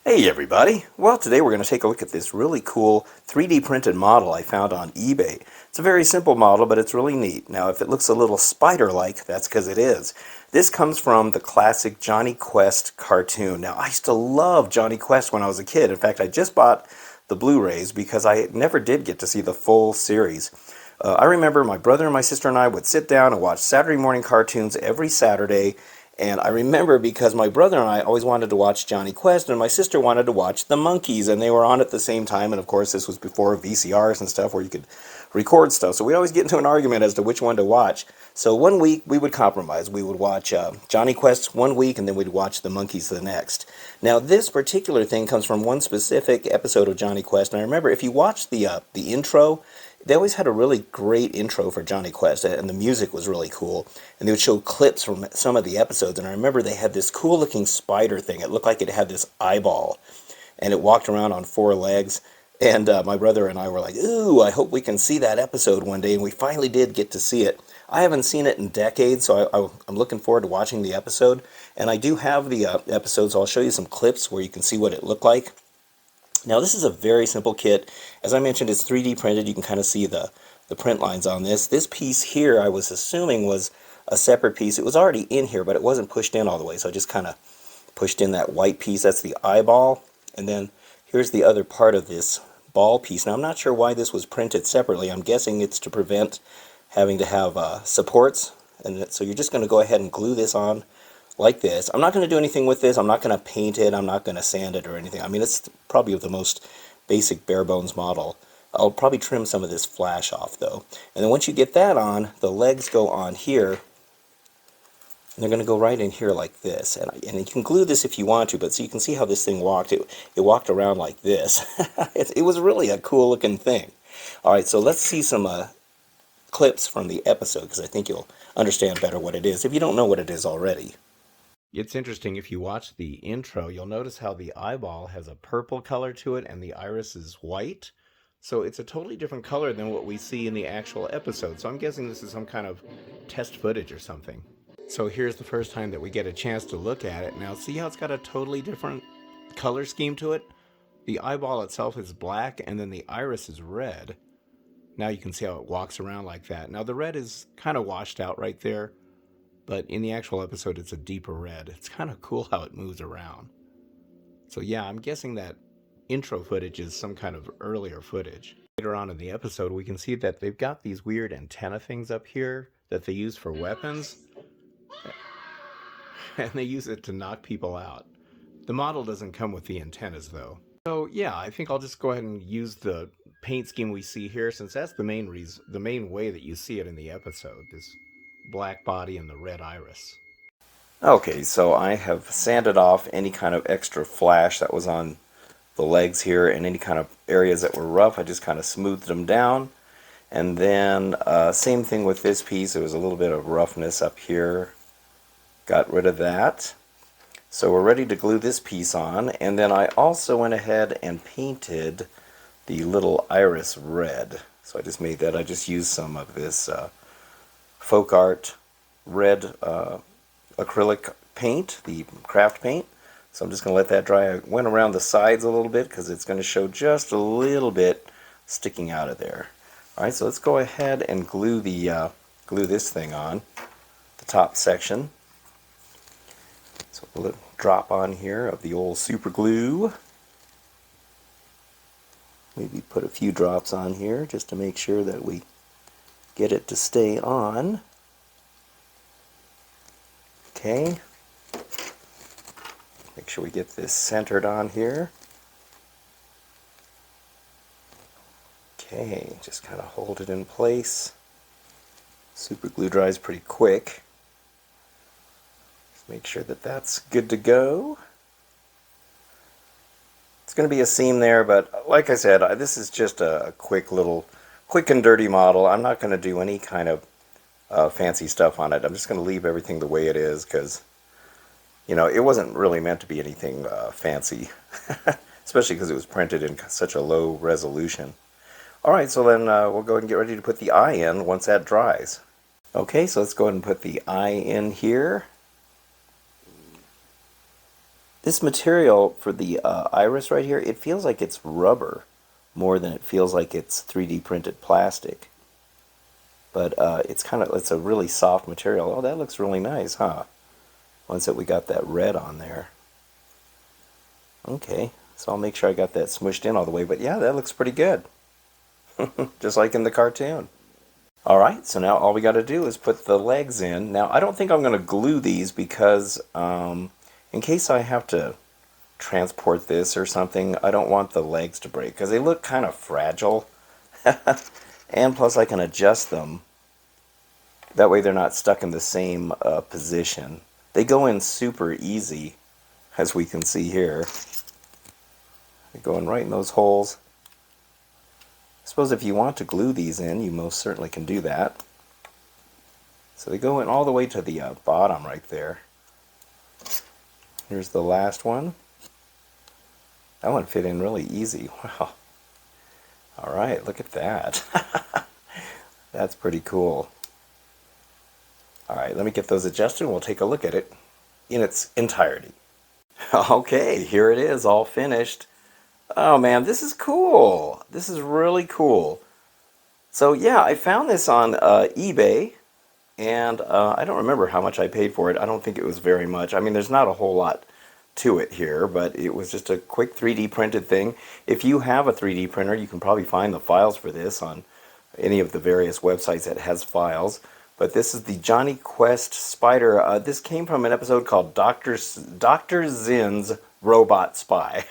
Hey everybody! Well, today we're going to take a look at this really cool 3D printed model I found on eBay. It's a very simple model, but it's really neat. Now, if it looks a little spider-like, that's because it is. This comes from the classic Jonny Quest cartoon. Now, I used to love Jonny Quest when I was a kid. In fact, I just bought the Blu-rays because I never did get to see the full series. I remember my brother and my sister and I would sit down and watch Saturday morning cartoons every Saturday. And I remember because my brother and I always wanted to watch Jonny Quest, and my sister wanted to watch The Monkees, and they were on at the same time. And of course, this was before VCRs and stuff where you could record stuff. So we'd always get into an argument as to which one to watch. So one week we would compromise. We would watch Jonny Quest one week, and then we'd watch The Monkees the next. Now, this particular thing comes from one specific episode of Jonny Quest. And I remember if you watch the intro, they always had a really great intro for Jonny Quest, and the music was really cool. And they would show clips from some of the episodes, and I remember they had this cool-looking spider thing. It looked like it had this eyeball, and it walked around on four legs. And my brother and I were like, ooh, I hope we can see that episode one day, and we finally did get to see it. I haven't seen it in decades, so I'm looking forward to watching the episode. And I do have the episode, so I'll show you some clips where you can see what it looked like. Now, this is a very simple kit. As I mentioned, it's 3D printed. You can kind of see the print lines on this. This piece here, I was assuming, was a separate piece. It was already in here, but it wasn't pushed in all the way, so I just kind of pushed in that white piece. That's the eyeball. And then here's the other part of this ball piece. Now, I'm not sure why this was printed separately. I'm guessing it's to prevent having to have supports. And so you're just going to go ahead and glue this on like this. I'm not going to do anything with this. I'm not going to paint it. I'm not going to sand it or anything. I mean, it's probably the most basic bare bones model. I'll probably trim some of this flash off though. And then once you get that on, the legs go on here. And they're going to go right in here like this. And you can glue this if you want to, but so you can see how this thing walked. It walked around like this. It was really a cool looking thing. Alright, so let's see some clips from the episode because I think you'll understand better what it is if you don't know what it is already. It's interesting, if you watch the intro, you'll notice how the eyeball has a purple color to it and the iris is white. So it's a totally different color than what we see in the actual episode. So I'm guessing this is some kind of test footage or something. So here's the first time that we get a chance to look at it. Now see how it's got a totally different color scheme to it? The eyeball itself is black and then the iris is red. Now you can see how it walks around like that. Now the red is kind of washed out right there. But in the actual episode, it's a deeper red. It's kind of cool how it moves around. So yeah, I'm guessing that intro footage is some kind of earlier footage. Later on in the episode, we can see that they've got these weird antenna things up here that they use for weapons. And they use it to knock people out. The model doesn't come with the antennas though. So yeah, I think I'll just go ahead and use the paint scheme we see here, since that's the main way that you see it in the episode, this black body and the red iris. Okay, so I have sanded off any kind of extra flash that was on the legs here and any kind of areas that were rough. I just kind of smoothed them down. And then same thing with this piece. There was a little bit of roughness up here. Got rid of that. So we're ready to glue this piece on. And then I also went ahead and painted the little iris red. So I just made that. I just used some of this folk art red acrylic paint, the craft paint. So I'm just going to let that dry. I went around the sides a little bit because it's going to show just a little bit sticking out of there. Alright, so let's go ahead and glue this thing on, the top section. So we'll drop on here of the old super glue. Maybe put a few drops on here just to make sure that we get it to stay on. Okay. Make sure we get this centered on here. Okay, just kind of hold it in place. Super glue dries pretty quick. Just make sure that that's good to go. It's going to be a seam there, but like I said, this is just a quick and dirty model. I'm not going to do any kind of fancy stuff on it. I'm just going to leave everything the way it is because, you know, it wasn't really meant to be anything fancy, especially because it was printed in such a low resolution. Alright, so then we'll go ahead and get ready to put the eye in once that dries. Okay, so let's go ahead and put the eye in here. This material for the iris right here, it feels like it's rubber more than it feels like it's 3D printed plastic. But it's a really soft material. Oh, that looks really nice, huh? Once that we got that red on there. Okay, so I'll make sure I got that smushed in all the way. But yeah, that looks pretty good. Just like in the cartoon. Alright, so now all we got to do is put the legs in. Now, I don't think I'm going to glue these because in case I have to transport this or something, I don't want the legs to break because they look kind of fragile. And plus I can adjust them. That way they're not stuck in the same position. They go in super easy, as we can see here. They're going right in those holes. I suppose if you want to glue these in, you most certainly can do that. So they go in all the way to the bottom right there. Here's the last one. That one fit in really easy. Wow. Alright, look at that. That's pretty cool. Alright, let me get those adjusted and we'll take a look at it in its entirety. Okay, here it is, all finished. Oh man, this is cool. This is really cool. So yeah, I found this on eBay, and I don't remember how much I paid for it. I don't think it was very much. I mean, there's not a whole lot to it here, but it was just a quick 3D printed thing. If you have a 3D printer, you can probably find the files for this on any of the various websites that has files. But this is the Jonny Quest spider. This came from an episode called Dr. Zinn's Robot Spy.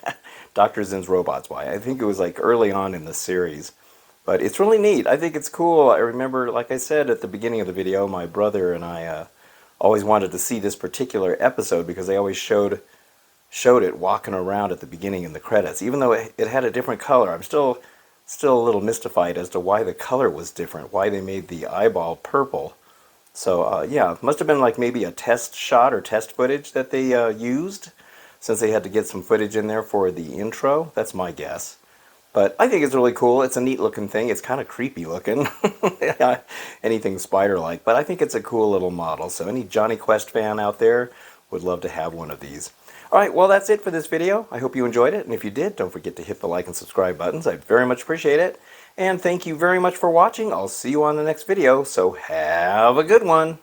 Dr. Zinn's Robot Spy. I think it was like early on in the series. But it's really neat. I think it's cool. I remember, like I said at the beginning of the video, my brother and I always wanted to see this particular episode because they always showed it walking around at the beginning in the credits. Even though it had a different color, I'm still a little mystified as to why the color was different, why they made the eyeball purple. So yeah, it must have been like maybe a test shot or test footage that they used, since they had to get some footage in there for the intro. That's my guess. But I think it's really cool. It's a neat looking thing. It's kind of creepy looking. Anything spider-like. But I think it's a cool little model. So any Jonny Quest fan out there would love to have one of these. Alright, well that's it for this video. I hope you enjoyed it. And if you did, don't forget to hit the like and subscribe buttons. I'd very much appreciate it. And thank you very much for watching. I'll see you on the next video. So have a good one.